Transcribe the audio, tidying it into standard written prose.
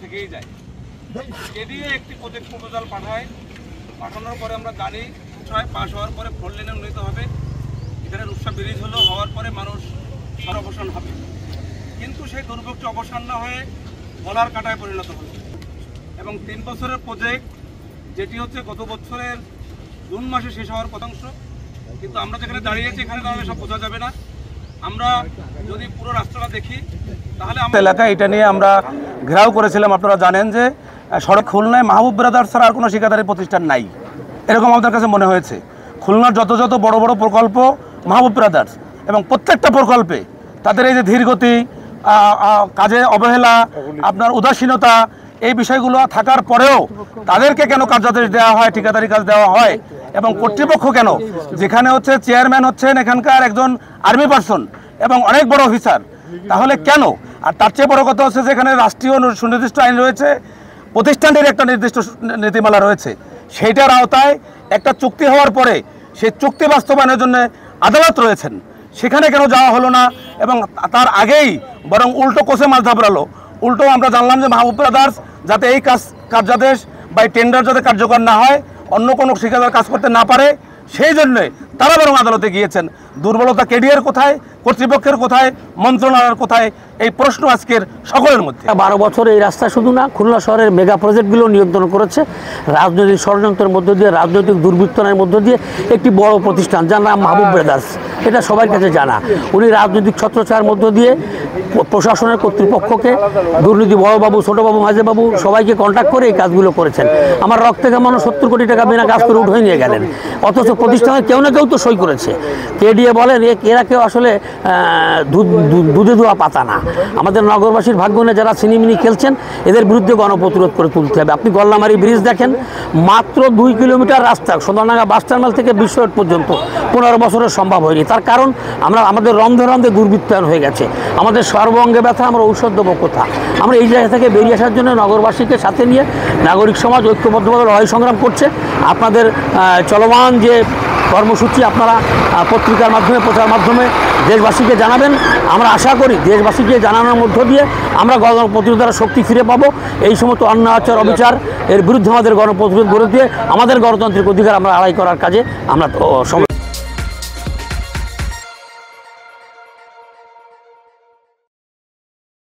থেকেই যায়। কেডিএ একটি প্রজেক্ট প্রপোজাল পাঠানোর পরে আমরা জানি পাস হওয়ার পরে 4 লেনে উন্নীত হবে। এখানে রূপসা ব্রিজ হওয়ার পরে মানুষ অবসান হবে, কিন্তু সেই দুর্ভোগটি অবসান না হয়ে বলার কাটায় পরিণত হলো। এবং 3 বছরের প্রজেক্ট যেটি হচ্ছে গত বছরের জুন মাসে শেষ হওয়ার কথাংশ, কিন্তু আমরা যেখানে দাঁড়িয়েছি এখানে দাঁড়ালে সব বোঝা যাবে না। আমরা যদি পুরো রাস্তাটা দেখি তাহলে এলাকায় এটা নিয়ে আমরা ঘেরাও করেছিলাম। আপনারা জানেন যে সড়ক খুলনায় মাহবুব ব্রাদার্স ছাড়া আর কোনো ঠিকাদারি প্রতিষ্ঠান নাই, এরকম আমাদের কাছে মনে হয়েছে। খুলনার যত বড় বড় প্রকল্প মাহবুব ব্রাদার্স, এবং প্রত্যেকটা প্রকল্পে তাদের এই যে ধীরগতি, কাজে অবহেলা, আপনার উদাসীনতা, এই বিষয়গুলো থাকার পরেও তাদেরকে কেন কার্যাদেশ দেওয়া হয়, ঠিকাদারি কাজ দেওয়া হয়, এবং কর্তৃপক্ষ কেন, যেখানে হচ্ছে চেয়ারম্যান হচ্ছেন এখানকার একজন আর্মি পার্সন এবং অনেক বড় অফিসার, তাহলে কেন? আর তার চেয়ে বড় কথা হচ্ছে যে এখানে রাষ্ট্রীয় সুনির্দিষ্ট আইন রয়েছে, প্রতিষ্ঠানের একটা নির্দিষ্ট নীতিমালা রয়েছে, সেইটার আওতায় একটা চুক্তি হওয়ার পরে সেই চুক্তি বাস্তবায়নের জন্য আদালত রয়েছেন, সেখানে কেন যাওয়া হলো না? এবং তার আগেই বরং উল্টো কোষে মাছ ধাপড়ালো। উল্টো আমরা জানলাম যে মাহবুব ব্রাদার্স যাতে এই কার্যাদেশ বা টেন্ডার যাতে কার্যকর না হয়, অন্য কোনো ঠিকাদার কাজ করতে না পারে, সেই জন্যে তারা বরং আদালতে গিয়েছেন। দুর্বলতা কেডিএর কোথায়, কর্তৃপক্ষের কোথায়, মন্ত্রণালয়ের কোথায়, এই প্রশ্ন আজকের সকলের মধ্যে। 12 বছর এই রাস্তা শুধু না, খুলনা শহরের মেগা প্রজেক্টগুলো নিয়ন্ত্রণ করেছে রাজনৈতিক ষড়যন্ত্রের মধ্য দিয়ে, রাজনৈতিক দুর্বৃত্তনের মধ্য দিয়ে একটি বড় প্রতিষ্ঠান যার নাম মাহবুব ব্রাদার্স। এটা সবার কাছে জানা। উনি রাজনৈতিক ছত্রছায়ার মধ্য দিয়ে প্রশাসনের কর্তৃপক্ষকে, দুর্নীতি বড়বাবু, ছোটবাবু, মাঝেবাবু সবাইকে কন্ট্যাক্ট করে এই কাজগুলো করেছেন। আমার রক্তে কেমন 70 কোটি টাকা বিনা কাজ করে উঠে নিয়ে গেলেন, অথচ প্রতিষ্ঠানে কেউ না কেউ তো সই করেছে। কেডিএ বলেন এরা কেউ আসলে দুধে ধোয়া পাতা না। আমাদের নগরবাসীর ভাগ্য নিয়ে যারা সিনিমিনি খেলছেন, এদের বিরুদ্ধে গণপ্রতিরোধ করে তুলতে হবে। আপনি গল্লামারি ব্রিজ দেখেন, মাত্র 2 কিলোমিটার রাস্তা সোনাডাঙ্গা বাস টার্মিনাল থেকে বিশ্বরোড পর্যন্ত 15 বছরের সম্ভব হয়নি। তার কারণ আমাদের রন্ধে রন্ধে দুর্বৃত্তায়ন হয়ে গেছে। আমাদের সর্বঙ্গে ব্যথা, আমরা ঔষধ দেবো কোথা? আমরা এই জায়গা থেকে বেরিয়ে আসার জন্য নগরবাসীকে সাথে নিয়ে নাগরিক সমাজ ঐক্যবদ্ধভাবে লড়াই সংগ্রাম করছে। আপনাদের চলমান যে কর্মসূচি আপনারা পত্রিকার মাধ্যমে, প্রচার মাধ্যমে দেশবাসীকে জানাবেন। আমরা আশা করি দেশবাসীকে জানানোর মধ্য দিয়ে আমরা গণপ্রতিরোধের শক্তি ফিরে পাবো। এই সমস্ত অন্যায় আচার অবিচার এর বিরুদ্ধে আমাদের গণপ্রতিরোধ গড়ে দিয়ে আমাদের গণতান্ত্রিক অধিকার আমরা আদায় করার কাজে আমরা